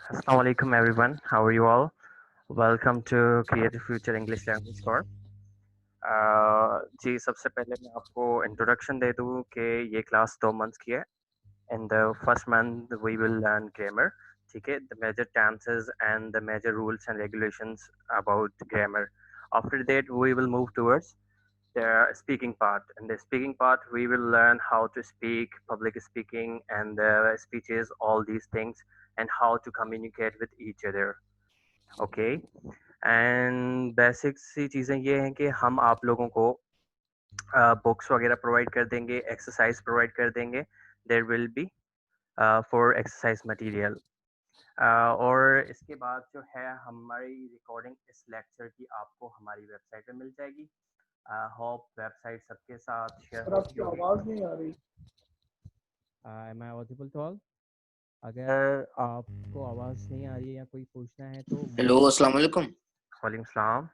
Assalamu alaikum everyone. How are you all? Welcome to Creative Future English Language Course. जी सबसे पहले मैं आपको introduction दे दूँ कि ये क्लास 2 months की है. In the first month we will learn grammar. ठीक है, the major tenses and the major rules and regulations about grammar. After that we will move towards the speaking part. In the speaking part we will learn how to speak, public speaking and speeches, all these things, and how to communicate with each other. Okay. And basic सी चीज़ें ये हैं कि हम आप लोगों को books वगैरह प्रोवाइड कर देंगे, एक्सरसाइज प्रोवाइड कर देंगे. There will be for exercise material. और इसके बाद जो है हमारी रिकॉर्डिंग इस लेक्चर की आपको हमारी वेबसाइट पे मिल जाएगी. होप वेबसाइट सबके साथ शेयर सर होती आपकी होगी. आवाज नहीं आ रही। Am I audible to all? अगर आपको आवाज़ नहीं आ रही है या कोई पूछना है तो हेलो, अस्सलाम वालेकुम। वालेकुम सलाम.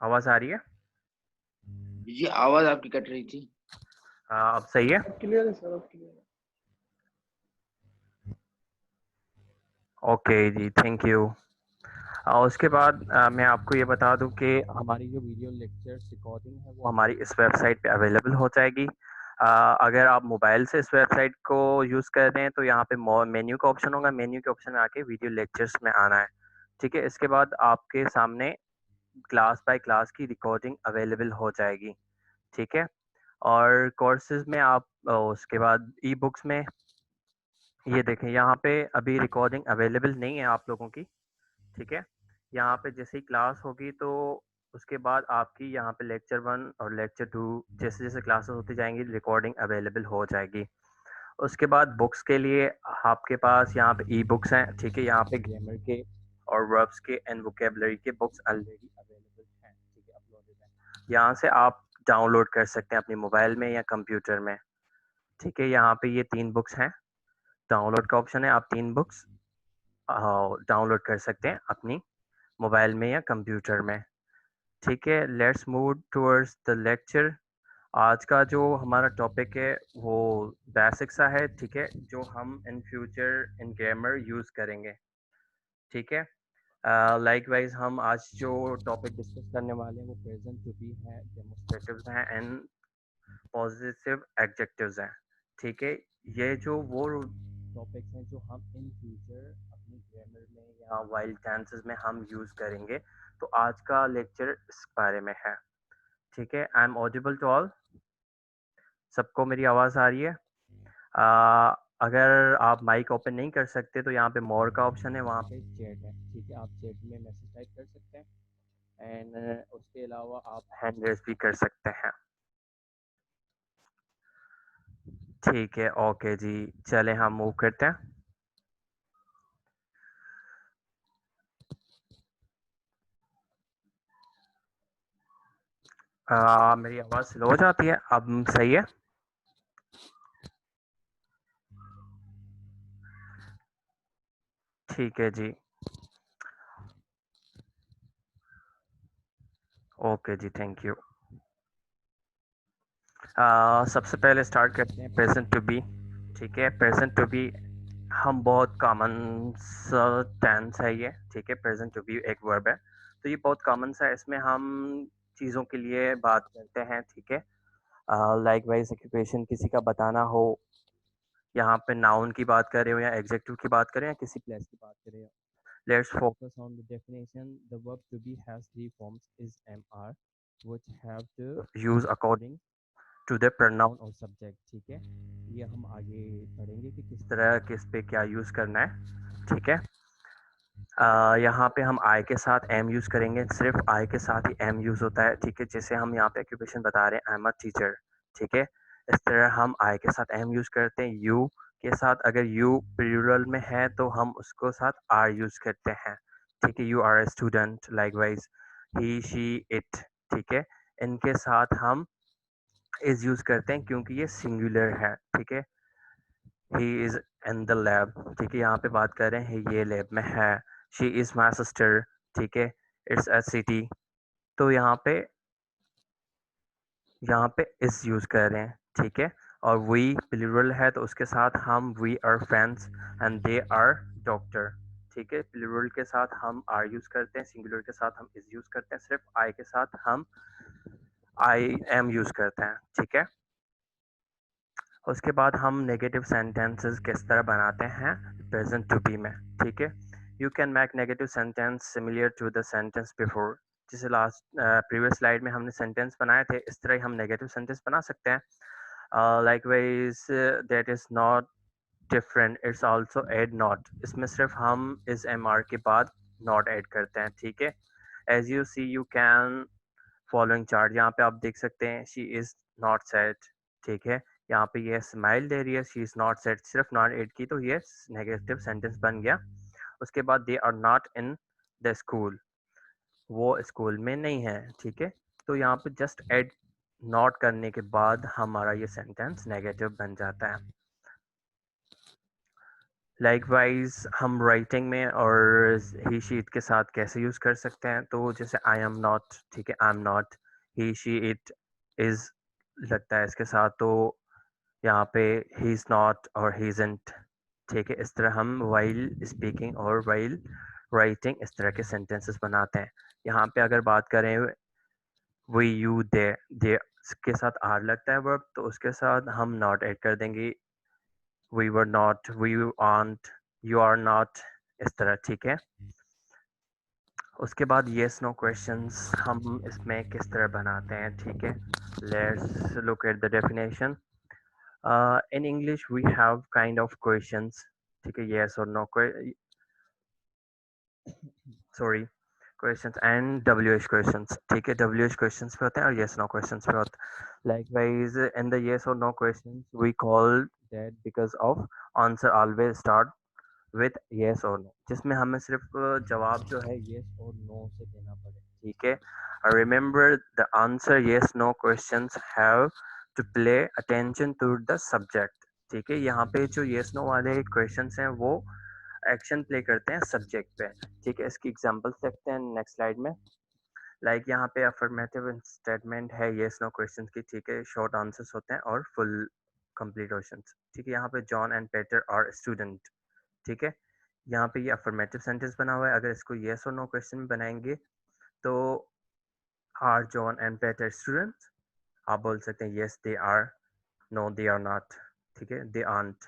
आवाज़ आ रही है? जी, आवाज आपकी कट रही थी। अब सही है? अब क्लियर है सर, अब क्लियर है। ओके जी, थैंक यू. उसके बाद मैं आपको ये बता दूं कि हमारी जो वीडियो लेक्चर्स रिकॉर्डिंग है वो हमारी इस वेबसाइट पे अवेलेबल हो जाएगी. अगर आप मोबाइल से इस वेबसाइट को यूज़ कर रहे हैं तो यहाँ पे मेन्यू का ऑप्शन होगा. मेन्यू के ऑप्शन में आके वीडियो लेक्चर्स में आना है. ठीक है, इसके बाद आपके सामने क्लास बाय क्लास की रिकॉर्डिंग अवेलेबल हो जाएगी. ठीक है, और कोर्सेज में आप उसके बाद ई बुक्स में ये देखें, यहाँ पे अभी रिकॉर्डिंग अवेलेबल नहीं है आप लोगों की. ठीक है, यहाँ पे जैसे ही क्लास होगी तो उसके बाद आपकी यहाँ पे लेक्चर 1 और लेक्चर 2 जैसे जैसे क्लासेस होती जाएंगी रिकॉर्डिंग अवेलेबल हो जाएगी. उसके बाद बुक्स के लिए आपके पास यहाँ पे ई बुक्स हैं. ठीक है, यहाँ पे ग्रामर के और वर्ब्स के एंड वोकेबलरी के बुक्स ऑलरेडी अवेलेबल हैं. ठीक है, अपलोडेड हैं. यहाँ से आप डाउनलोड कर सकते हैं अपने मोबाइल में या कंप्यूटर में. ठीक है, यहाँ पे ये 3 बुक्स हैं. डाउनलोड का ऑप्शन है, आप 3 बुक्स डाउनलोड कर सकते हैं अपनी मोबाइल में या कंप्यूटर में. ठीक है, let's move towards the lecture. आज का जो हमारा टॉपिक है वो बेसिक सा है. ठीक है, जो हम in future in grammar use करेंगे. ठीक है, लाइकवाइज हम आज जो टॉपिक डिस्कस करने वाले हैं वो प्रेजेंट टू बी है, डेमोस्ट्रेटिव्स हैं एंड पॉजिटिव एडजेक्टिव्स हैं. ठीक है, ये जो वो टॉपिक्स हैं जो हम इन फ्यूचर अपनी ग्रामर में या वाइल्ड टेंसेस में हम यूज़ करेंगे. तो आज का लेक्चर इस बारे में है. ठीक है, I am audible to all? सबको मेरी आवाज़ आ रही है? अगर आप माइक ओपन नहीं कर सकते तो यहाँ पे मोर का ऑप्शन है, वहाँ पे चैट है. ठीक है, आप चैट में मैसेज टाइप कर सकते हैं एंड उसके अलावा आप हैंड रेस भी कर सकते हैं. ठीक है, ओके जी, चले हम मूव करते हैं. मेरी आवाज़ स्लो हो जाती है, अब सही है? ठीक है जी, ओके जी, थैंक यू. सबसे पहले स्टार्ट करते हैं प्रेजेंट टू बी. ठीक है, प्रेजेंट टू बी हम बहुत कॉमन सा टेंस है ये. ठीक है, प्रेजेंट टू बी एक वर्ब है तो ये बहुत कॉमन सा है. इसमें हम चीज़ों के लिए बात करते हैं. ठीक है, लाइक वाइज ऑक्यूपेशन किसी का बताना हो, यहाँ पे नाउन की बात कर रहे हो या एडजेक्टिव की बात करें या किसी प्लेस की बात करें. Let's focus on the definition. The verb to be has 3 forms is am are which have to use according to the pronoun और सब्जेक्ट. ठीक है, ये हम आगे पढ़ेंगे कि किस तरह किस पे क्या यूज़ करना है. ठीक है, यहाँ पे हम आई के साथ एम यूज़ करेंगे. सिर्फ आई के साथ ही एम यूज़ होता है. ठीक है, जैसे हम यहाँ पे ऑक्यूपेशन बता रहे हैं, आई एम अ टीचर. ठीक है, इस तरह हम आई के साथ एम यूज़ करते हैं. यू के साथ अगर यू प्लूरल में है तो हम उसको साथ आर यूज़ करते हैं. ठीक है, you are a student. Likewise he she it. ठीक है, इनके साथ हम इज यूज़ करते हैं क्योंकि ये सिंगुलर है. ठीक है, he is in the lab. ठीक है, यहाँ पे बात कर रहे हैं ये लैब में है. She is my sister. ठीक है, इट्स अ सिटी. तो यहाँ पे इस यूज़ कर रहे हैं. ठीक है, और वी प्लूरल है तो उसके साथ हम we are friends and they are doctor. ठीक है। प्लूरल के साथ हम आर यूज करते हैं, सिंगुलर के साथ हम इज यूज करते हैं, सिर्फ आई के साथ हम आई एम यूज करते हैं, ठीक है। उसके बाद हम नेगेटिव सेंटेंसेस किस तरह बनाते हैं प्रेजेंट टू बी में, ठीक है। You can make negative sentence similar to the sentence before. जैसे लास्ट प्रीवियस स्लाइड में हमने सेंटेंस बनाए थे, इस तरह ही हम नेगेटिव सेंटेंस बना सकते हैं। Likewise that is not different, it's also add not. इसमें सिर्फ हम इस एम आर के बाद नॉट ऐड करते हैं, ठीक है। As you see you can following chart, यहाँ पे आप देख सकते हैं शी इज नॉट सेट, ठीक है। यहाँ पे ये स्माइल दे रही है, शी इज नॉट सेट, सिर्फ नॉट एड की तो ये नेगेटिव सेंटेंस बन गया। उसके बाद they are not in the school, वो स्कूल में नहीं है, ठीक है। तो यहाँ पे जस्ट एड नॉट करने के बाद हमारा ये सेंटेंस नेगेटिव बन जाता है। लाइकवाइज हम राइटिंग में और ही शी इट के साथ कैसे यूज कर सकते हैं, तो जैसे आई एम नॉट, ठीक है, I am not, he she it is लगता है इसके साथ, तो यहाँ पे ही इज नॉट और ही इजंट, ठीक है। इस तरह हम वाइल स्पीकिंग और वाइल राइटिंग इस तरह के सेंटेंसेस बनाते हैं। यहाँ पे अगर बात करें वी यू दे के साथ आर लगता है वर्ब, तो उसके साथ हम नॉट ऐड कर देंगे, we were not, we aren't, you are not, इस तरह, ठीक है। उसके बाद yes no questions हम इसमें किस तरह बनाते हैं, ठीक है। Let's look at the definition. In English we have kind of questions, ठीक है, yes or no sorry questions and WH questions, ठीक है। WH questions पे होते हैं और yes no questions पे होते हैं। Likewise in the yes or no questions we call that because of answer always start with yes और नो, जिसमें हमें सिर्फ जवाब जो है येस और नो से देना पड़े, ठीक है। Remember the answer yes no questions have to pay attention to the subject, ठीक है। यहाँ पे जो येस नो वाले क्वेश्चंस हैं वो एक्शन प्ले करते हैं सब्जेक्ट पे, ठीक है। इसकी एग्जांपल्स देखते हैं नेक्स्ट स्लाइड में। लाइक यहाँ पे अफर्मेटिव स्टेटमेंट है येस नो क्वेश्चंस की, ठीक है, शॉर्ट आंसर्स होते हैं और फुल कंप्लीट क्वेश्चंस, ठीक है। यहाँ पे John and Peter are student, ठीक है। यहाँ पे ये अफर्मेटिव सेंटेंस बना हुआ है, अगर इसको येस और नो क्वेश्चन में बनाएंगे तो are John and Peter student, आप बोल सकते हैं yes they are, no they are not, ठीक है, दे आंट।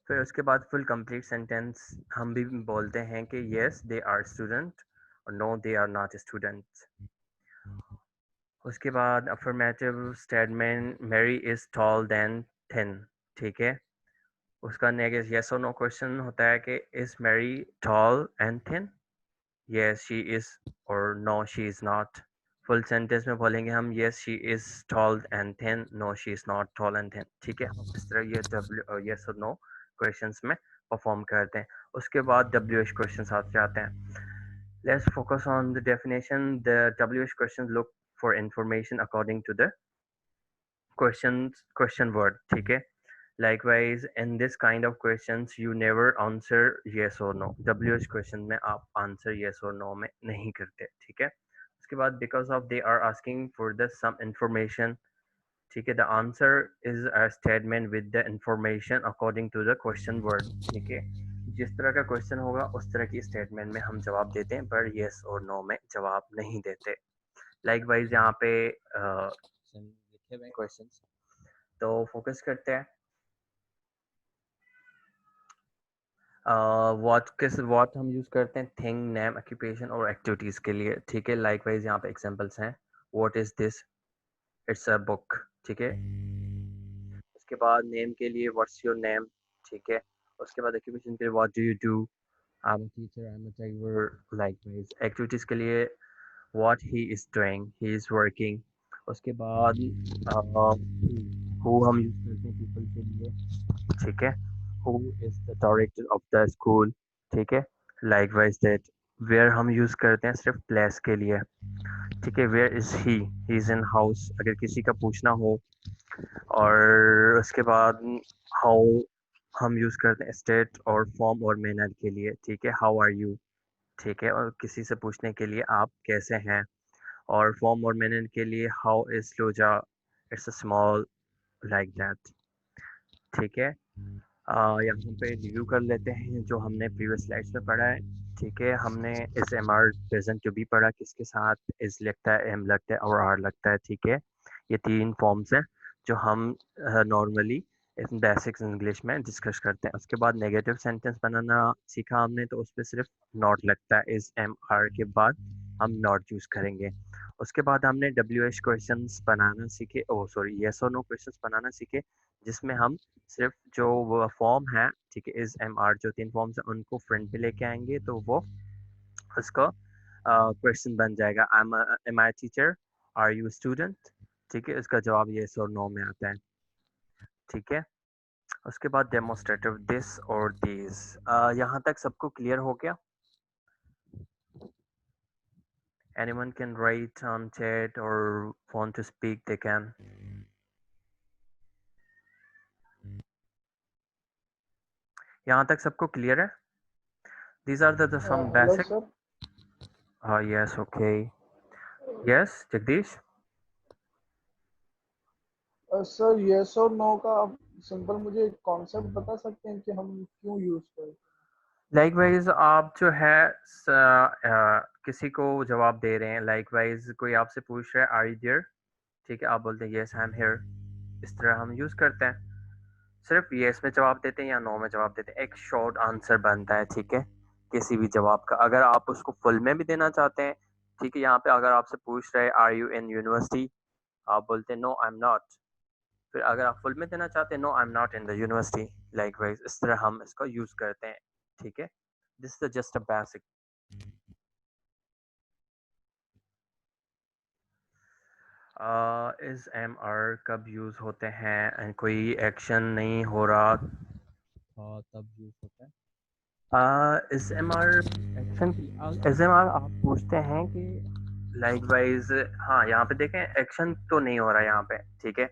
फिर उसके बाद फुल कंप्लीट सेंटेंस हम भी बोलते हैं कि येस दे आर स्टूडेंट और no they are not student. उसके बाद affirmative statement Mary is tall then thin, ठीक है। उसका नेगेटिव येस और नो क्वेश्चन होता है कि is Mary tall and thin, yes she is or no she is not। Full sentence में बोलेंगे हम yes she is tall and thin, no she is not tall and thin, ठीक है। हम इस तरह ये yes और no क्वेश्चंस में परफॉर्म करते हैं। उसके बाद WH क्वेश्चंस आते जाते हैं। Let's focus on the definition. The WH questions look for information according to the question word, ठीक है। Likewise, in this kind of questions, you never answer yes or no. WH question में आप answer yes or no में नहीं करते, ठीक है। उसके बाद because of they are asking for the some information, ठीक है, the answer is a statement with the information according to the question word, ठीक है। जिस तरह का क्वेश्चन होगा उस तरह की स्टेटमेंट में हम जवाब देते हैं, पर yes और no में जवाब नहीं देते। Likewise यहाँ पे लिखे हुए क्वेश्चंस, तो फोकस करते हैं। व्हाट हम यूज करते हैं थिंग, नेम, ऑक्यूपेशन और एक्टिविटीज के लिए, ठीक है। लाइकवाइज यहाँ पे एग्जांपल्स हैं, what is this, it's a book, ठीक है। उसके बाद नेम के लिए व्हाट्स योर नेम, ठीक है। उसके बाद ऑक्यूपेशन के लिए what do you do, I am a teacher, I am a driver. Likewise activities के लिए what he is doing, he is working. उसके बाद हु हम यूज करते हैं पीपल के लिए, ठीक है, who is the director of the school, ठीक है। लाइकवाइज दैट वेयर हम यूज करते हैं सिर्फ प्लेस के लिए, ठीक है, where is he is in house अगर किसी का पूछना हो। और उसके बाद हाउ हम यूज करते हैं स्टेट और फॉर्म और मैनर के लिए, ठीक है, हाउ आर यू, ठीक है, और किसी से पूछने के लिए आप कैसे हैं। और फॉर्म और मैनर के लिए हाउ इज लोजा, it's a small, like that, ठीक है। यहाँ पे रिव्यू कर लेते हैं जो हमने प्रीवियस स्लाइड्स में पढ़ा है। ठीक है, हमने इस एम आर प्रेजेंट जो भी पढ़ा किसके साथ इज लगता है, एम लगता है और आर लगता है। ठीक है, ये 3 फॉर्म्स हैं जो हम नॉर्मली बेसिक्स इंग्लिश में डिस्कस करते हैं। उसके बाद नेगेटिव सेंटेंस बनाना सीखा हमने, तो उस पर सिर्फ नॉट लगता है, इज एम आर के बाद हम नॉट यूज करेंगे। उसके बाद हमने डब्ल्यू एच क्वेश्चन बनाना सीखे, ओ सॉरी यस और नो क्वेश्चन बनाना सीखे, जिसमें हम सिर्फ जो वो फॉर्म है, ठीक है, इज एम आर जो 3 फॉर्म्स है उनको फ्रंट पे लेके आएंगे तो वो उसका क्वेश्चन बन जाएगा। Am I teacher, are you student. ठीक है, इसका जवाब यस और नो में आता है। ठीक है, उसके बाद डेमोस्ट्रेटिव दिस और दीज। यहाँ तक सबको क्लियर हो गया? Anyone can write on chat or want to speak, they can. यहाँ तक सबको क्लियर है? These are the some hello basic. Sir. Yes, okay. Yes, Jagdish. Sir yes और नो का आप सिंपल मुझे कॉन्सेप्ट बता सकते हैं कि हम क्यों यूज करें? लाइकवाइज आप जो है किसी को जवाब दे रहे हैं, लाइकवाइज कोई आपसे पूछ रहा है आर यू देयर, ठीक है, आप बोलते हैं यस आई एम हियर। इस तरह हम यूज करते हैं। सिर्फ यस में जवाब देते हैं या नो में जवाब देते हैं, एक शॉर्ट आंसर बनता है। ठीक है, किसी भी जवाब का अगर आप उसको फुल में भी देना चाहते हैं, ठीक है, यहाँ पे अगर आपसे पूछ रहे हैं आर यू इन यूनिवर्सिटी, आप बोलते हैं नो आई एम नॉट। फिर अगर आप फुल में देना चाहते हैं no I am not in the university, likewise इस तरह हम इसको यूज करते हैं। ठीक है, this is just a basic. Is am are कब यूज होते हैं, कोई एक्शन नहीं हो रहा तब यूज होता है। Is am are action, is am are आप पूछते हैं कि लाइकवाइज, हाँ यहाँ पे देखें एक्शन तो नहीं हो रहा यहाँ पे। ठीक है,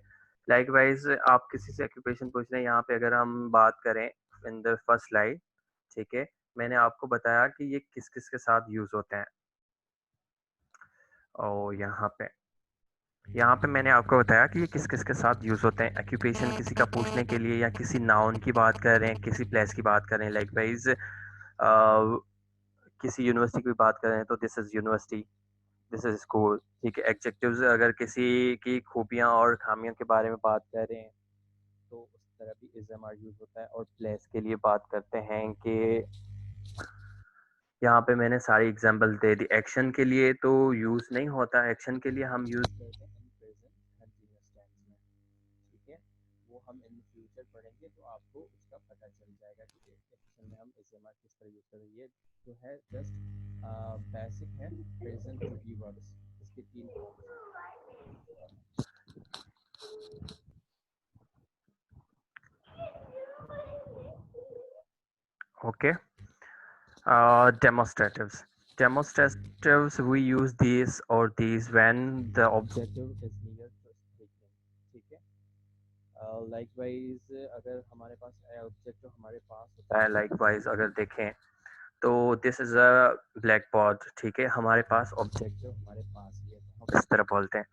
लाइकवाइज आप किसी से ऑक्यूपेशन पूछ रहे हैं, यहाँ पे अगर हम बात करें इन द फर्स्ट स्लाइड, ठीक है, मैंने आपको बताया कि ये किस किस के साथ यूज होते हैं। और यहाँ पे मैंने आपको बताया कि ये किस किस के साथ यूज होते हैं। ऑक्यूपेशन किसी का पूछने के लिए, या किसी नाउन की बात कर रहे हैं, किसी प्लेस की बात कर रहे हैं, लाइकवाइज किसी यूनिवर्सिटी की बात कर रहे हैं तो this is university, this is school. ठीक है, एडजेक्टिव्स अगर किसी की खूबियां और खामियों के बारे में बात कर रहे हैं तो उस तरह भी इज एम आर यूज होता है। और प्लेस के लिए बात करते हैं कि यहाँ पे मैंने सारी एग्जांपल दे दी। एक्शन के लिए तो यूज नहीं होता, एक्शन के लिए हम यूज करते हैं इन प्रेजेंट कंटीन्यूअस टेंस में। ठीक है, वो हम इन फ्यूचर पढ़ेंगे तो आपको उसका पता चल जाएगा कि एक्शन में हम एसएमआर किस तरह यूज करें। ये जो है जस्ट बेसिक है प्रेजेंट टू बी वर्ब्स, इसके 3 forms. Okay, demonstratives. Demonstratives, we use these or these when the objective is near to speaking. ठीक है, लाइकवाइज अगर हमारे पास ऑब्जेक्टिव हमारे पास होता है, लाइकवाइज अगर देखें तो this is a black board. ठीक है, हमारे पास ऑब्जेक्टिव हमारे पास ही है तो हम इस तरह बोलते हैं।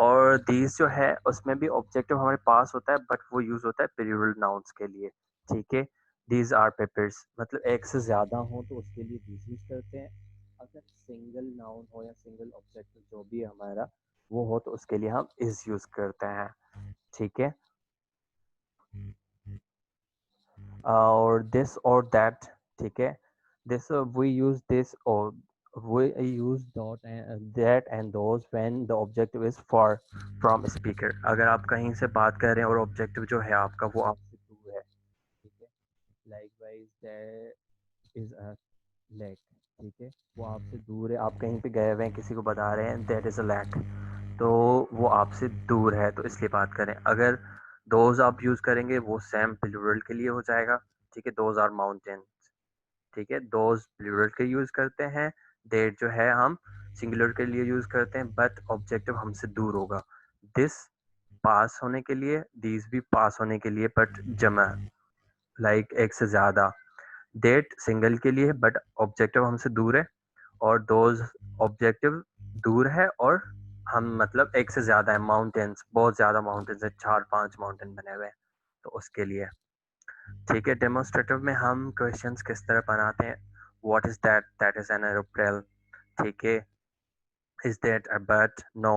और दीज जो है उसमें भी ऑब्जेक्टिव हमारे पास होता है बट वो यूज होता है प्लूरल नाउन्स के लिए। ठीक है, दीज आर पेपर्स, मतलब एक से ज्यादा हो तो उसके लिए दीज यूज करते हैं। अगर सिंगल नाउन हो या सिंगल ऑब्जेक्टिव जो भी हमारा वो हो तो उसके लिए हम इज यूज करते हैं। ठीक है, और दिस और दैट। ठीक है, this we use this or we use dot and that and those when the objective is far from speaker। अगर आप कहीं से बात कर रहे हैं और ऑब्जेक्टिव जो है आपका वो आपसे दूर है, ठीक है, likewise there is a lake। ठीक है, वो आपसे दूर है, आप कहीं पे गए हुए हैं किसी को बता रहे हैं that is a lake, तो वो आपसे दूर है तो इसलिए बात करें। अगर दोज आप यूज करेंगे वो सेम प्लूरल के लिए हो जाएगा। ठीक है, दोज आर माउंटेन। ठीक है, दोज प्लूरल के यूज करते हैं, देट जो है हम सिंगुलर के लिए यूज करते हैं बट ऑब्जेक्टिव हमसे दूर होगा। दिस पास होने के लिए, दीज भी पास होने के लिए बट जमा, लाइक एक से ज्यादा। डेट सिंगल के लिए बट ऑब्जेक्टिव हमसे दूर है, और दोज ऑब्जेक्टिव दूर है और हम मतलब एक से ज्यादा है। माउंटेन्स, बहुत ज्यादा माउंटेन्स है, 4-5 माउंटेन बने हुए हैं तो उसके लिए। ठीक है, डेमोस्ट्रेटिव में हम क्वेश्चंस किस तरह बनाते हैं, what is that, that is an aeroplane, ठीक है, is that a bird, no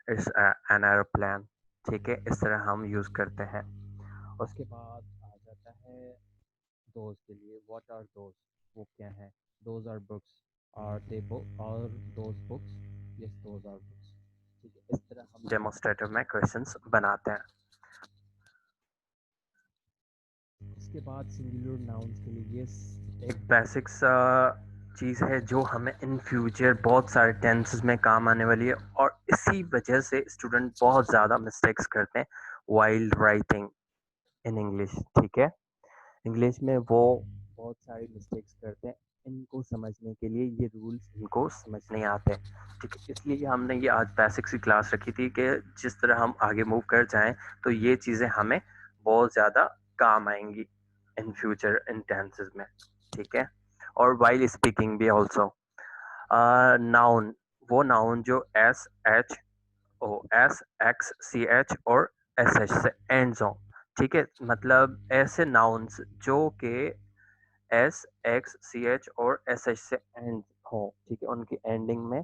it's an aeroplane, ठीक है, इस तरह हम यूज़ करते हैं। उसके बाद आ जाता है दोज के लिए, व्हाट आर दोज, वो क्या है, those are books, are they book और those books, yes those are books, ठीक है, इस तरह हम डेमोस्ट्रेटिव में क्वेश्चंस बनाते हैं। इसके बाद सिंगुलर नाउन्स के लिए ये एक बेसिक्स चीज़ है जो हमें इन फ्यूचर बहुत सारे टेंसेस में काम आने वाली है, और इसी वजह से स्टूडेंट बहुत ज़्यादा मिस्टेक्स करते हैं वाइल राइटिंग इन इंग्लिश, ठीक है, इंग्लिश में वो बहुत सारी मिस्टेक्स करते हैं, इनको समझने के लिए ये रूल्स इनको समझ नहीं आते, ठीक है, इसलिए हमने ये आज बेसिक्स की क्लास रखी थी कि जिस तरह हम आगे मूव कर जाएं तो ये चीज़ें हमें बहुत ज़्यादा काम आएंगी इन फ्यूचर इन टेंसेस में, ठीक है, और वाइल स्पीकिंग भी ऑल्सो। नाउन, वो नाउन जो SHOSXCH और SH से एंड्स हो, ठीक है, मतलब ऐसे नाउन्स जो कि SXCH और SH से एंड हो, ठीक है, उनकी एंडिंग में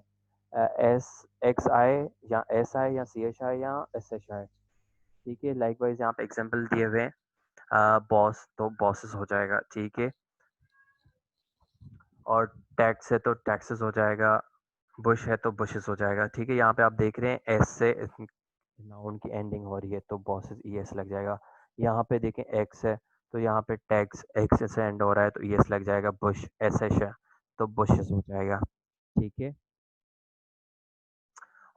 SXI या SI या CHI या SHI, ठीक है, लाइकवाइज यहाँ पे एग्जांपल दिए हुए हैं, बॉस तो बॉसेस हो जाएगा, ठीक है, और टैक्स है तो टैक्सेस हो जाएगा, बुश है तो बुशेस हो जाएगा, ठीक है, यहाँ पे आप देख रहे हैं एस से नाउन की एंडिंग हो रही है तो बॉसेस ES लग जाएगा, यहाँ पे देखें एक्स है तो यहाँ पे टैक्स एक्स से एंड हो रहा है तो ES लग जाएगा, बुश SH है तो बुशेस हो जाएगा, ठीक है,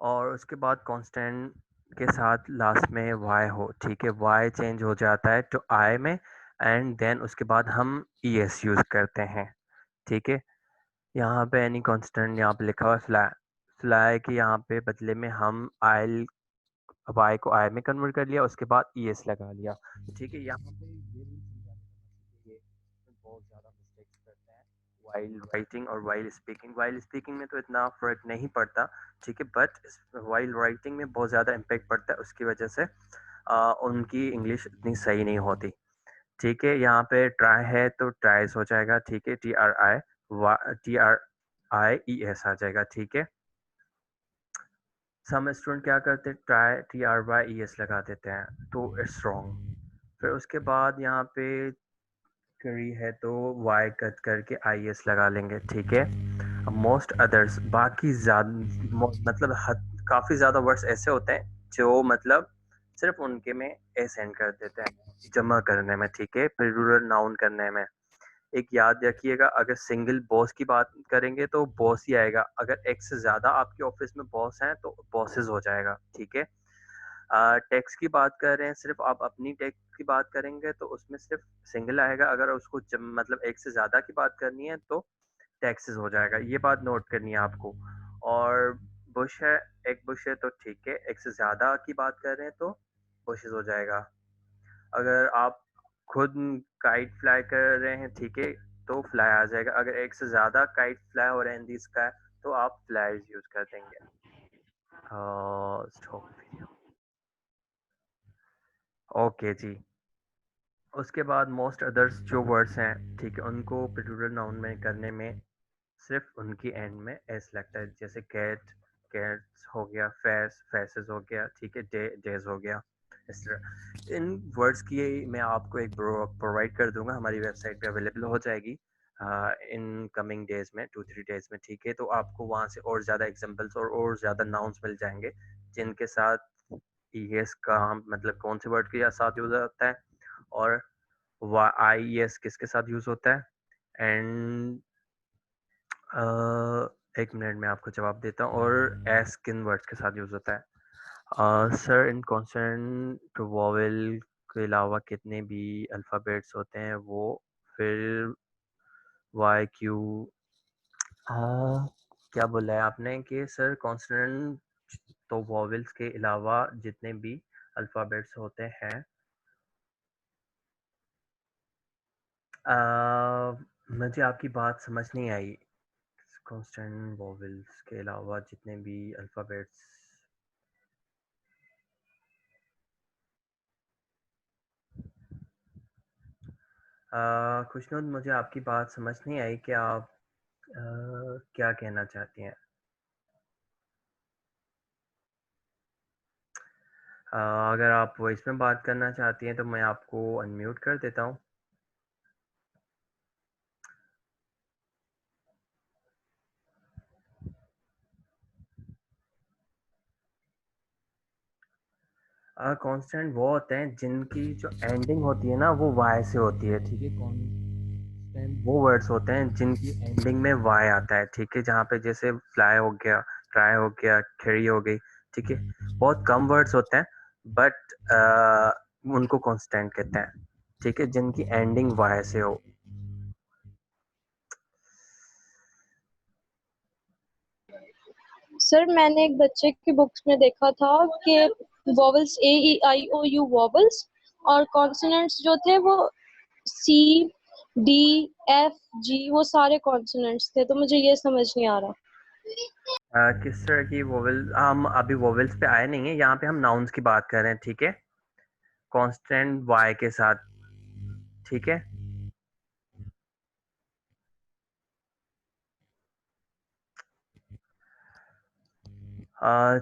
और उसके बाद कांस्टेंट के साथ लास्ट में y हो, ठीक है, y चेंज हो जाता है तो I में, एंड देन उसके बाद हम ES यूज़ करते हैं, ठीक है, यहाँ पे एनी कांस्टेंट यहाँ पे लिखा हुआ है फ्लाई, फ्लाई के यहाँ पे बदले में हम आई वाई को आई में कन्वर्ट कर लिया, उसके बाद ES लगा लिया, ठीक है, यहाँ पे ये नहीं समझाने का मतलब ये बहुत ज़्यादा मिस्टेक्स करते हैं वाइल राइटिंग और वाइल स्पीकिंग, वाइल स्पीकिंग में तो इतना फर्क नहीं पड़ता, ठीक है, बट वाइल राइटिंग में बहुत ज़्यादा इम्पेक्ट पड़ता है, उसकी वजह से उनकी इंग्लिश इतनी सही नहीं होती, ठीक है, यहाँ पे ट्राई है तो ट्राइज हो जाएगा, ठीक है, TRIES आ जाएगा, ठीक है, सम स्टूडेंट क्या करते हैं ट्राई TRYES लगा देते हैं तो इट्स रॉन्ग, फिर उसके बाद यहाँ पे करी है तो Y कट करके IS लगा लेंगे, ठीक है, मोस्ट अदर्स बाकी ज़्यादा मतलब काफ़ी ज़्यादा वर्ड्स ऐसे होते हैं जो मतलब सिर्फ उनके में एस एंड कर देते हैं जमा करने में, ठीक है, प्लूरल नाउन करने में, एक याद रखिएगा अगर सिंगल बॉस की बात करेंगे तो बॉस ही आएगा, अगर एक से ज़्यादा आपके ऑफिस में बॉस हैं तो बॉसेस हो जाएगा, ठीक है, टैक्स की बात कर रहे हैं सिर्फ आप अपनी टैक्स की बात करेंगे तो उसमें सिर्फ सिंगल आएगा, अगर उसको मतलब एक से ज़्यादा की बात करनी है तो टैक्सेस हो जाएगा, ये बात नोट करनी है आपको, और बुश है, एक बुश है तो ठीक है, एक से ज़्यादा की बात कर रहे हैं तो बुशेस हो जाएगा, अगर आप खुद काइट फ्लाई कर रहे हैं, ठीक है, तो फ्लाई आ जाएगा, अगर एक से ज़्यादा काइट फ्लाई हो रहे हैं इन दी स्काई तो आप फ्लाइज यूज़ कर देंगे। स्टॉप वीडियो, ओके जी, उसके बाद मोस्ट अदर्स जो वर्ड्स हैं, ठीक है, उनको प्लूरल नाउन में करने में सिर्फ उनकी एंड में एस लगता है, जैसे कैट कैट्स हो गया, फैसेस हो गया, ठीक है, डेज हो गया, इस तरह इन वर्ड्स की मैं आपको एक प्रोवाइड कर दूंगा, हमारी वेबसाइट पे अवेलेबल हो जाएगी इन कमिंग डेज में, 2-3 डेज में, ठीक है, तो आपको वहाँ से और ज़्यादा एग्जांपल्स और ज़्यादा नाउन्स मिल जाएंगे जिनके साथ ES का मतलब कौन से वर्ड के साथ यूज़ होता है, और IES किसके साथ यूज़ होता है, एंड एक मिनट में आपको जवाब देता हूँ, और एस किन वर्ड्स के साथ यूज़ होता है, सर इन कॉन्सोनेंट वोवेल के अलावा कितने भी अल्फ़ाबेट्स होते हैं, वो फिर YQ, क्या बोला है आपने कि सर कॉन्सोनेंट तो वोवेल्स के अलावा जितने भी अल्फ़ाबेट्स होते हैं, मुझे आपकी बात समझ नहीं आई, कॉन्स्टेंट वोवेल्स के अलावा जितने भी अल्फ़ाबेट्स, खुशनुद, मुझे आपकी बात समझ नहीं आई कि आप क्या कहना चाहती हैं। अगर आप वॉइस में बात करना चाहती हैं तो मैं आपको अनम्यूट कर देता हूँ। कांस्टेंट वो होते हैं जिनकी जो एंडिंग होती है ना वो वाई से होती है, ठीक है। कांस्टेंट वो वर्ड्स होते हैं जिनकी एंडिंग में वाई आता है, ठीक है। जहाँ पे जैसे फ्लाई हो गया, ट्राई हो गया, खड़ी हो गई, ठीक है। बहुत कम वर्ड्स होते हैं बट उनको कांस्टेंट कहते हैं, ठीक है, जिनकी एंडिंग वाई से हो। सर मैंने एक बच्चे की बुक्स में देखा था कि vowels A E I O U vowels और कॉन्सोनेंट्स जो थे वो C D F G वो सारे कॉन्सोनेंट्स थे, तो मुझे ये समझ नहीं आ रहा। किस तरह की वोवेल? हम अभी वोवेल्स पे आए नहीं है, यहाँ पे हम नाउन्स की बात कर रहे हैं, ठीक है, कांस्टेंट वाई के साथ, ठीक है।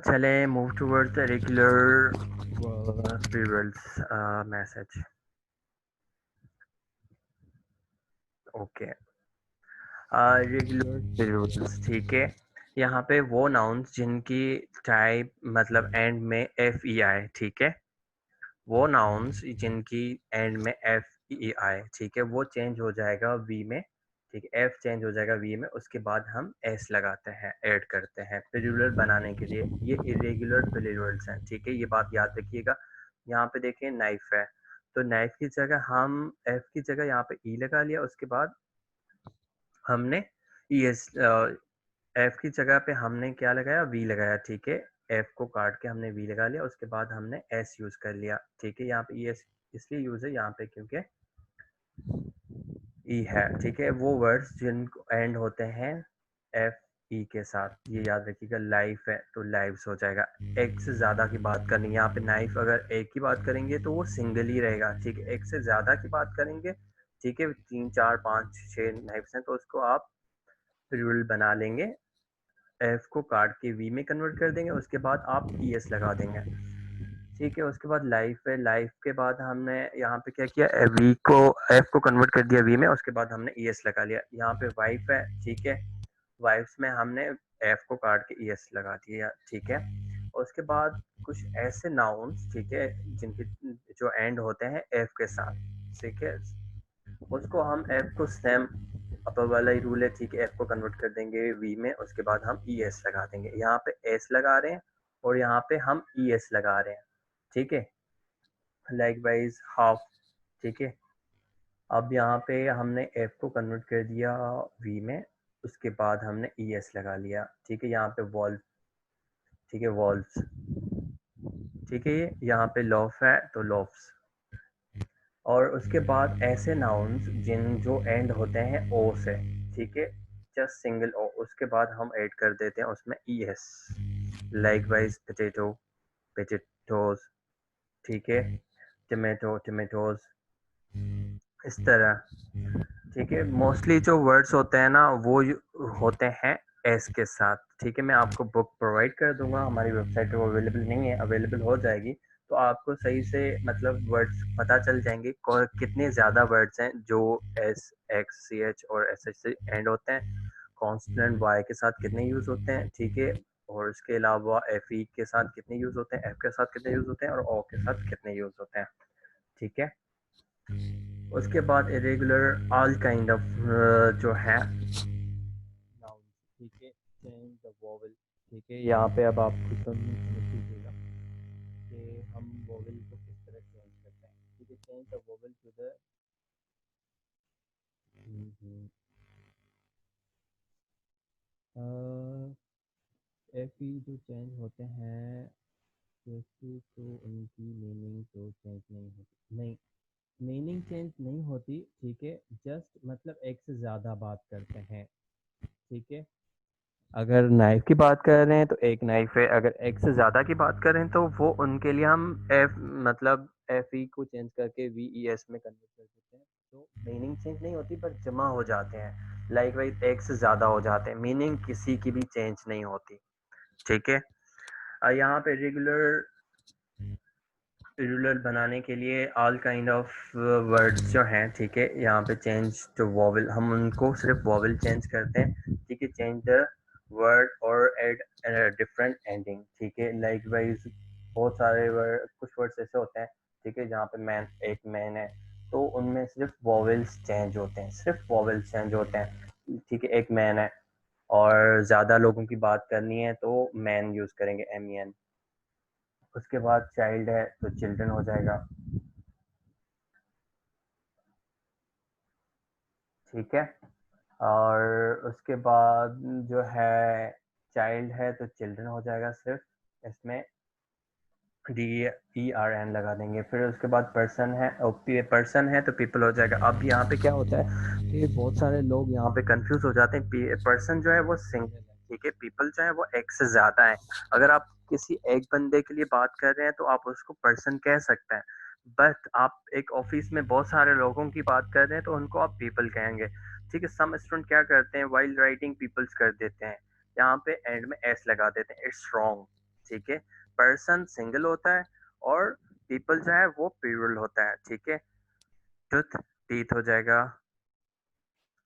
चले move towards the regular prewords message. Okay, regular prewords, ठीक है। यहाँ पे वो नाउन्स जिनकी टाइप मतलब एंड में FEI, ठीक है। वो नाउन्स जिनकी एंड में FEI, ठीक है, वो चेंज हो जाएगा वी में, ठीक है। एफ चेंज हो जाएगा वी में, उसके बाद हम एस लगाते हैं, ऐड करते हैं प्लूरल बनाने के लिए। ये इरेगुलर प्लूरल्स हैं, ठीक है, ये बात याद रखिएगा। यहाँ पे देखिए नाइफ है, तो नाइफ की जगह हम एफ की जगह यहाँ पे ई लगा लिया, उसके बाद हमने ई एस, एफ की जगह पे हमने क्या लगाया, वी लगाया, ठीक है। एफ को काट के हमने वी लगा लिया, उसके बाद हमने एस यूज कर लिया, ठीक है। यहाँ पे ई एस इसलिए यूज है यहाँ पे क्योंकि ई है, ठीक है। वो वर्ड्स जिनको एंड होते हैं एफ ई के साथ, ये याद रखिएगा। लाइफ है तो लाइव्स हो जाएगा। एक से ज़्यादा की बात करनी है यहाँ पे, नाइफ अगर एक की बात करेंगे तो वो सिंगल ही रहेगा, ठीक है। एक से ज़्यादा की बात करेंगे, ठीक है, 3 4 5 6 नाइफ्स हैं तो उसको आप प्लूरल बना लेंगे, एफ को काट के वी में कन्वर्ट कर देंगे, उसके बाद आप ई एस लगा देंगे, ठीक है। उसके बाद लाइफ है, लाइफ के बाद हमने यहाँ पे क्या किया, वी को एफ को कन्वर्ट कर दिया वी में, उसके बाद हमने ई एस लगा लिया। यहाँ पे वाइफ है, ठीक है, वाइफ्स में हमने एफ को काट के ई एस लगा दिया, ठीक है। उसके बाद कुछ ऐसे नाउन्स, ठीक है, जिनके जो एंड होते हैं एफ के साथ, ठीक है, उसको हम एफ को सेम अपर वाला ही रूल है, ठीक है, एफ को कन्वर्ट कर देंगे वी में, उसके बाद हम ई एस लगा देंगे। यहाँ पे एस लगा रहे हैं और यहाँ पे हम ई एस लगा रहे हैं, ठीक है। लाइक वाइज हाफ, ठीक है। अब यहाँ पे हमने एफ को कन्वर्ट कर दिया वी में, उसके बाद हमने ई एस लगा लिया, ठीक है। यहाँ पे वॉल्व, ठीक है, वॉल्व्स, ठीक है। ये यहाँ पे लॉफ है तो लॉफ्स। और उसके बाद ऐसे नाउन्स जिन जो एंड होते हैं ओ से, ठीक है, जस्ट सिंगल ओ, उसके बाद हम ऐड कर देते हैं उसमें E S. Like wise potato, potatoes, ठीक है, टमेटो, टमेटोज, इस तरह, ठीक है। मोस्टली जो वर्ड्स होते हैं ना वो होते हैं एस के साथ, ठीक है। मैं आपको बुक प्रोवाइड कर दूंगा, हमारी वेबसाइट पे वो अवेलेबल नहीं है, अवेलेबल हो जाएगी तो आपको सही से मतलब वर्ड्स पता चल जाएंगे कितने ज़्यादा वर्ड्स हैं जो एस, एक्स, सी एच और एस एच से एंड होते हैं, कॉन्स्टेंट वाई के साथ कितने यूज़ होते हैं, ठीक है। और उसके अलावा एफ ई के साथ कितने यूज़ होते हैं, एफ के साथ कितने यूज़ होते हैं और ओ के साथ कितने यूज़ होते हैं, ठीक है। उसके बाद इरेगुलर ऑल काइंड ऑफ जो है नाउन, ठीक है, चेंज द वोवेल, ठीक है। यहाँ पे अब आप खुद समझ लीजिएगा कि हम वोवेल को किस तरह चेंज करते हैं, ठीक है। Change the vowel to the F E जो चेंज होते हैं जैसे, तो उनकी मीनिंग तो चेंज नहीं होती, नहीं, मीनिंग चेंज नहीं होती, ठीक है। जस्ट मतलब एक से ज़्यादा बात करते हैं, ठीक है। अगर नाइफ की बात कर रहे हैं तो एक नाइफ है, अगर एक से ज़्यादा की बात कर रहे हैं तो वो उनके लिए हम एफ मतलब एफ ई को चेंज करके वी ई एस में कन्वर्ट कर देते हैं, तो मीनिंग चेंज नहीं होती पर जमा हो जाते हैं, लाइक वाइज एक से ज़्यादा हो जाते हैं, मीनिंग किसी की भी चेंज नहीं होती। ठीक है। यहाँ पे रेगुलर रूलर बनाने के लिए ऑल काइंड ऑफ वर्ड्स जो हैं, ठीक है, यहाँ पे चेंज टू वॉवल, हम उनको सिर्फ वॉवल चेंज करते हैं, ठीक है। चेंज द वर्ड और एड डिफरेंट एंडिंग, ठीक है। लाइक वाइज बहुत सारे वर्ड, कुछ वर्ड्स ऐसे होते हैं, ठीक है, जहाँ पे मैन, एक मैन है तो उनमें सिर्फ वॉवल्स चेंज होते हैं, सिर्फ वॉवल्स चेंज होते हैं, ठीक है। एक मैन है और ज़्यादा लोगों की बात करनी है तो मैन यूज़ करेंगे, MEN। उसके बाद चाइल्ड है तो चिल्ड्रन हो जाएगा, ठीक है। और उसके बाद जो है चाइल्ड है तो चिल्ड्रन हो जाएगा, सिर्फ इसमें DERN लगा देंगे। फिर उसके बाद पर्सन है, पर्सन है तो पीपल हो जाएगा। अब यहाँ पे क्या होता है कि बहुत सारे लोग यहाँ पे कंफ्यूज हो जाते हैं, पर्सन जो है वो सिंगल है, ठीक है, पीपल जो है वो एक से ज्यादा है। अगर आप किसी एक बंदे के लिए बात कर रहे हैं तो आप उसको पर्सन कह सकते हैं, बट आप एक ऑफिस में बहुत सारे लोगों की बात कर रहे हैं तो उनको आप पीपल कहेंगे, ठीक है। सम स्टूडेंट क्या करते हैं, वाइल राइटिंग पीपल्स कर देते हैं, यहाँ पे एंड में एस लगा देते हैं, इट्स रॉन्ग, ठीक है। पर्सन सिंगल होता है और पीपल जो है वो प्लूरल होता है, ठीक है। टूथ टीथ हो जाएगा,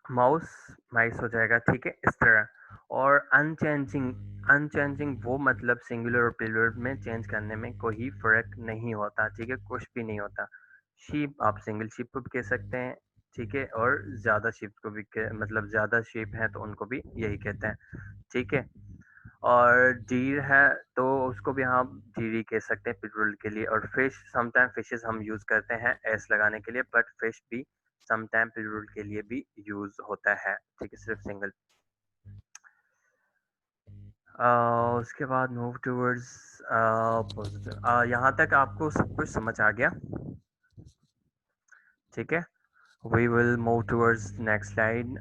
माउस माइस हो जाएगा, ठीक है, इस तरह। और अनचेंजिंग, अनचेंजिंग वो मतलब सिंगुलर और प्लूरल में चेंज करने में कोई फर्क नहीं होता, ठीक है, कुछ भी नहीं होता। शीप आप सिंगल शीप को भी कह सकते हैं, ठीक है, और ज्यादा शीप को भी मतलब ज्यादा शीप है तो उनको भी यही कहते हैं, ठीक है। और डीर है तो उसको भी हम डीरी कह सकते हैं प्लूरल के लिए। और फिश, समटाइम फिशेस हम यूज करते हैं एस लगाने के लिए, बट फिश भी समटाइम प्लूरल के लिए भी यूज होता है, ठीक है, सिर्फ सिंगल। उसके बाद मूव टूवर्ड्स पॉजिटिव। यहाँ तक आपको सब कुछ समझ आ गया, ठीक है। We will move towards next slide.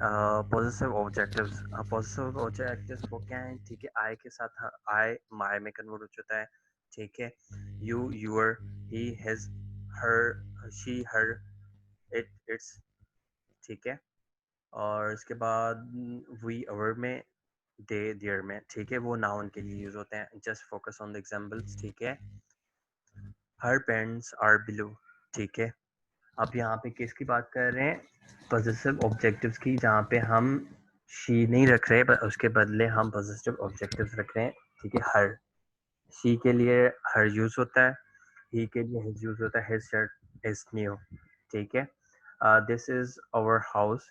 Possessive objectives. Possessive objectives वो क्या है, ठीक है, I के साथ I my में कन्वर्ट हो जाता है, ठीक है। You, your, he, his, her, she, her, it, its, ठीक है। और इसके बाद we, our में, they, their में, ठीक है, वो नाउन के लिए यूज होते हैं। Just focus on the examples, ठीक है। Her parents are below, ठीक है। अब यहाँ पे किसकी बात कर रहे हैं, पॉजिटिव ऑब्जेक्टिव्स की, जहाँ पे हम शी नहीं रख रहे पर उसके बदले हम पॉजिटिव ऑब्जेक्टिव्स रख रहे हैं, ठीक है। हर, शी के लिए हर यूज होता है, ही के लिए हिज यूज होता है, हिज शर्ट इज न्यू, ठीक है। This is our house,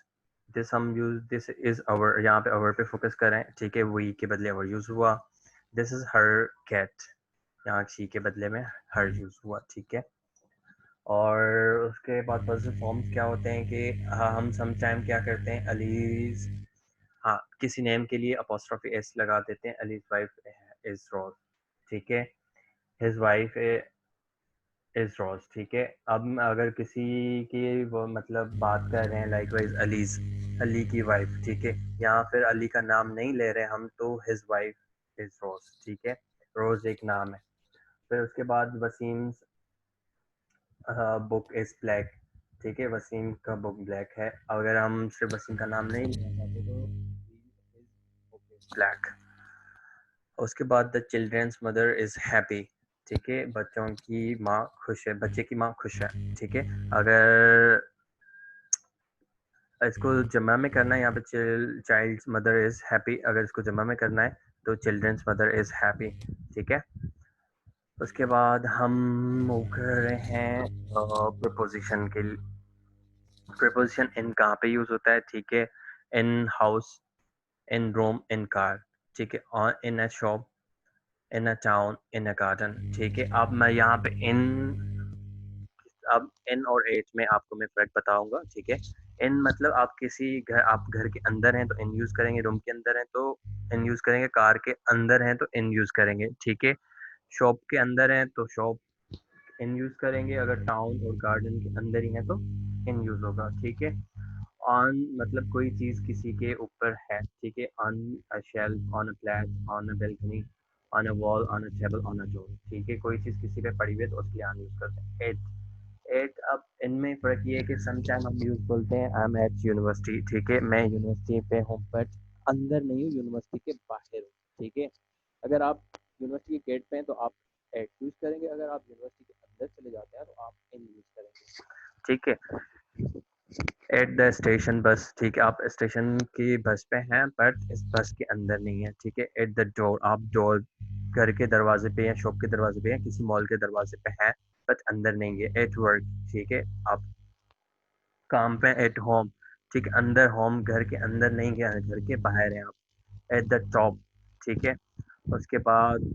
this हम यूज, दिस इज आवर, यहाँ पे आवर पे फोकस कर रहे हैं, ठीक है, वी के बदले आवर यूज हुआ। दिस इज हर कैट, यहाँ शी के बदले में हर यूज हुआ, ठीक है। और उसके बाद पॉजिटिव फॉर्म्स क्या होते हैं कि हम समटाइम क्या करते हैं, अलीज, हाँ, किसी नेम के लिए अपोस्ट्रोफी एस लगा देते हैं, अलीज वाइफ इज रोज, ठीक है, हिज वाइफ इज रोज, ठीक है। अब अगर किसी की वो मतलब बात कर रहे हैं, लाइक वाइज अलीज, अली की वाइफ, ठीक है, यहाँ फिर अली का नाम नहीं ले रहे हम तो हिज वाइफ इज रोज, ठीक है, रोज एक नाम है। फिर उसके बाद वसीम बुक इज ब्लैक, ठीक है, वसीम का बुक ब्लैक है। अगर हम सिर्फ वसीम का नाम नहीं लेना चाहते तो बुक इज ब्लैक। उसके बाद the children's mother is happy, ठीक है, बच्चों की माँ खुश है, बच्चे की माँ खुश है, ठीक है। अगर इसको जमा में करना है, यहाँ पे चाइल्ड्स मदर इज हैप्पी, अगर इसको जमा में करना है तो चिल्ड्रंस मदर इज हैप्पी, ठीक है। उसके बाद हम मूव कर रहे हैं प्रपोजिशन के लिए। प्रीपोजिशन इन कहाँ पे यूज होता है, ठीक है, in house, in room, in car, ठीक है, और in a shop, in a town, in a garden, ठीक है। अब मैं यहाँ पे इन, अब इन और एट में आपको मैं फर्क बताऊंगा, ठीक है। इन मतलब आप किसी घर, आप घर के अंदर हैं तो इन यूज करेंगे, रूम के अंदर हैं तो इन यूज करेंगे, कार के अंदर हैं तो इन यूज करेंगे, ठीक है। शॉप के अंदर हैं तो शॉप इन यूज करेंगे, अगर टाउन और गार्डन के अंदर ही है तो इन यूज होगा, ठीक है। ऑन मतलब कोई चीज किसी के ऊपर है, ठीक है, on a shelf, on a plate, on a balcony, on a wall, on a table, on a door, ठीक है, कोई चीज किसी पे पड़ी हुई है तो उसके लिए ऑन यूज करते हैं। इट, एट, अब इनमें फ़र्क ये है कि समटाइम हम यूज़ बोलते हैं आई एम एट यूनिवर्सिटी, ठीक है, मैं यूनिवर्सिटी पे हूँ बट अंदर नहीं हूँ, यूनिवर्सिटी के बाहर हूँ, ठीक है। अगर आप यूनिवर्सिटी के गेट पे हैं तो आप एट यूज़ करेंगे, अगर आप यूनिवर्सिटी के अंदर चले जाते हैं तो आप इन यूज़ करेंगे, ठीक है। एट द स्टेशन बस, ठीक है, आप स्टेशन की बस पे हैं बट इस बस के अंदर नहीं है, ठीक है। एट द डोर, आप डोर घर के दरवाजे पे या शॉप के दरवाजे पे या किसी मॉल के दरवाजे पे हैं बट अंदर नहीं है। एट वर्क, ठीक है, आप काम पे। एट होम, ठीक है, अंदर होम घर के अंदर नहीं गया, घर के बाहर है आप। एट द टॉप, ठीक है। उसके बाद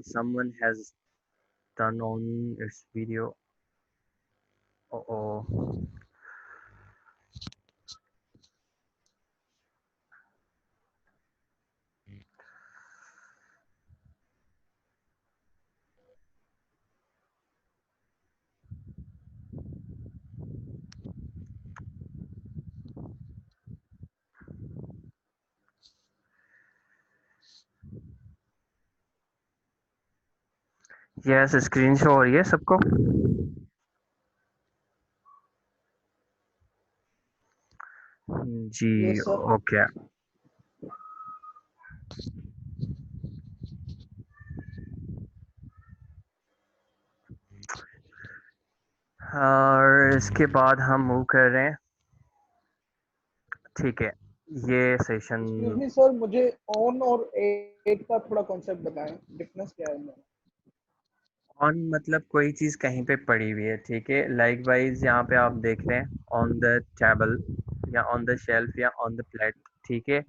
someone has turned on its video. Oh, yes, screen show हो रही है सबको? जी, यस सर। ओके। और इसके बाद हम मूव कर रहे हैं, ठीक है, ये सेशन। एक्सक्यूज मी सर, मुझे ऑन और एट का थोड़ा कॉन्सेप्ट बताएं, डिफरेंस क्या है इनमें? ऑन मतलब कोई चीज़ कहीं पे पड़ी हुई है, ठीक है। लाइक वाइज यहाँ पे आप देख रहे हैं ऑन द टेबल या ऑन द शेल्फ या ऑन द प्लेट, ठीक है,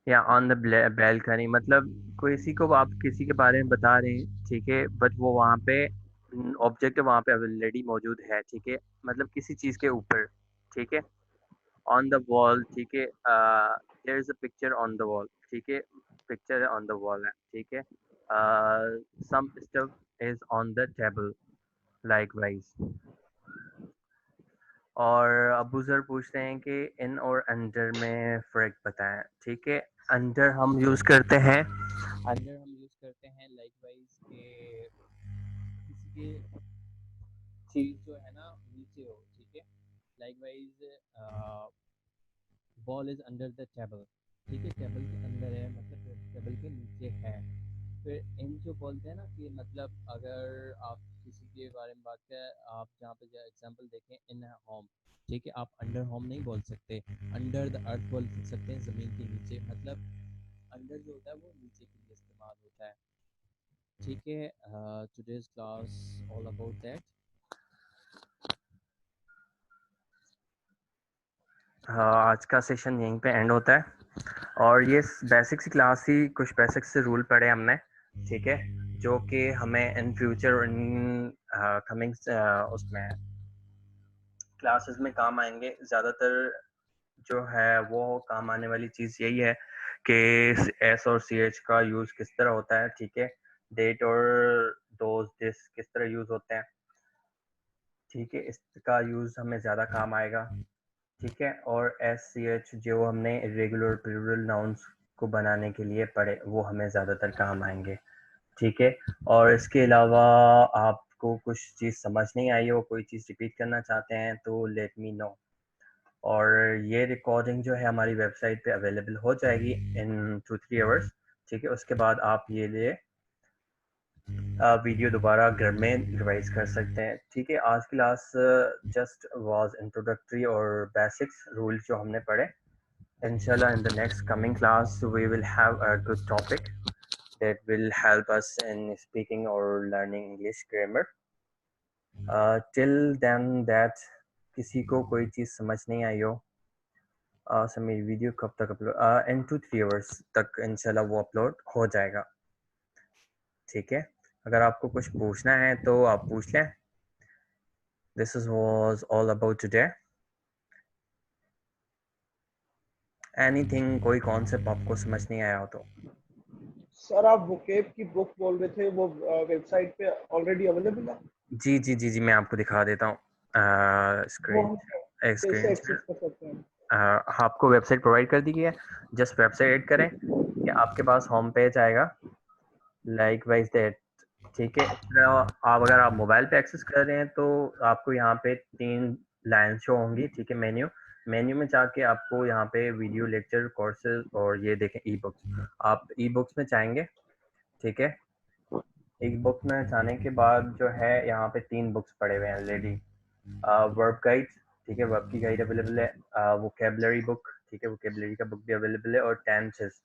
या ऑन द बैल्कनी, मतलब किसी को आप किसी के बारे में बता रहे हैं, ठीक है, बट वो वहाँ पे ऑब्जेक्ट वहाँ पे ऑलरेडी मौजूद है, ठीक है, मतलब किसी चीज़ के ऊपर, ठीक है। ऑन द वॉल, ठीक है, there is a picture on the wall, ठीक है, पिक्चर ऑन द वॉल है, ठीक है। Some stuff is on the table, likewise. और अबू सर पूछ रहे हैं कि इन और अंडर में फ़र्क बताएं, ठीक है। अंडर हम यूज़ करते हैं, अंडर हम यूज़ करते हैं लाइक वाइज के किसी के चीज़ जो है ना नीचे हो, ठीक है, like wise ball is under the table, ठीक है, टेबल के अंदर है मतलब टेबल के नीचे है। फिर इन जो बोलते हैं ना कि मतलब अगर आप किसी के बारे में बात करें, आप जहाँ पे एग्जांपल देखें इन होम, ठीक है, आप अंडर होम नहीं बोल सकते, अंडर द अर्थ बोल सकते हैं, ज़मीन के नीचे, मतलब अंडर जो होता है वो नीचे के लिए इस्तेमाल होता है, ठीक है। Today's class all about that. आज का सेशन यहीं पे एंड होता है और ये बेसिक सी क्लास ही, कुछ बेसिक से रूल पढ़े हमने, ठीक है, जो कि हमें इन फ्यूचर इन कमिंग उसमें क्लासेस में काम आएंगे। ज़्यादातर जो है वो काम आने वाली चीज़ यही है कि एस और सी एच का यूज़ किस तरह होता है, ठीक है, डेट और दोज दिस किस तरह यूज़ होते हैं, ठीक है, इसका यूज़ हमें ज़्यादा काम आएगा, ठीक है। और एस सी एच जो हमने इरेगुलर प्लूरल नाउन्स को बनाने के लिए पढ़े वो हमें ज़्यादातर काम आएंगे, ठीक है। और इसके अलावा आपको कुछ चीज़ समझ नहीं आई हो, कोई चीज़ रिपीट करना चाहते हैं तो लेट मी नो। और ये रिकॉर्डिंग जो है हमारी वेबसाइट पे अवेलेबल हो जाएगी इन 2-3 आवर्स, ठीक है। उसके बाद आप ये लिए वीडियो दोबारा घर में रिवाइज कर सकते हैं, ठीक है। आज क्लास जस्ट वाज इंट्रोडक्टरी और बेसिक्स रूल्स जो हमने पढ़े। Inshallah, in the next coming class, we will have a good topic that will help us in speaking or learning English grammar. Till then, that किसी को कोई चीज़ समझ नहीं आई हो, सर मेरी वीडियो कब तक अपलोड, इन 2-3 आवर्स तक इंशाल्लाह वो अपलोड हो जाएगा, ठीक है। अगर आपको कुछ पूछना है तो आप पूछ लें। This is was all about today. Anything, कोई कॉन्सेप्ट आपको समझ नहीं आया हो तो? सर आप वोकेब की बुक बोल रहे थे, वो वेबसाइट पे ऑलरेडी अवेलेबल है? जी जी जी जी, मैं आपको दिखा देता हूँ वो स्क्रीन, हम एक कैसे स्क्रीन। एक्सेस कर सकते हैं? आपको वेबसाइट प्रोवाइड कर दी गई है, जस्ट वेबसाइट ऐड करें कि आपके पास होम पेज आएगा, लाइक वाइज दैट, ठीक है। फिर आप अगर आप मोबाइल पे एक्सेस कर रहे हैं तो आपको यहाँ पे 3 लाइन शो होंगी, ठीक है। मेन्यू में जाके आपको यहाँ पे वीडियो लेक्चर कोर्सेज और ये देखें ई बुक्स, आप ई बुक्स में चाहेंगे, ठीक है। एक बुक में जाने के बाद जो है यहाँ पे 3 बुक्स पड़े हुए हैं ऑलरेडी। वर्ब गाइड, ठीक है, वर्ब की गाइड अवेलेबल है। वोकेबलरी बुक, ठीक है, वोकेबलरी का बुक भी अवेलेबल है, और टेंसेस,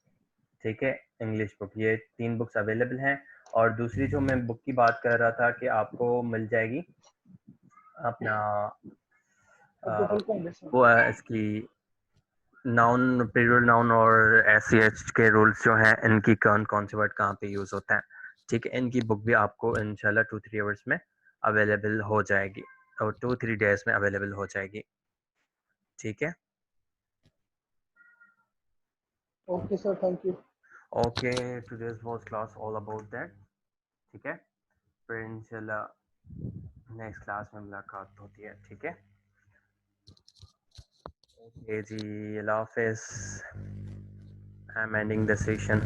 ठीक है, इंग्लिश बुक, ये 3 बुक्स अवेलेबल हैं। और दूसरी जो मैं बुक की बात कर रहा था कि आपको मिल जाएगी अपना आपको अ, फुल फॉर्म बेसिक। वो इसकी नाउन, प्लूरल नाउन और एस के रूल्स जो हैं, इनकी कौन कौन से वर्ड कहाँ पे यूज़ होते हैं, ठीक है। इनकी बुक भी आपको इंशाल्लाह 2-3 आवर्स में अवेलेबल हो जाएगी, और 2-3 डेज में अवेलेबल हो जाएगी, ठीक है। Okay sir, thank you. Okay, today's was class all about that, ठीक है। फिर इंशाल्लाह नेक्स्ट क्लास में मुलाकात होती है, ठीक है। ओके जी, अल्लाह हाफिज़। I am ending the session.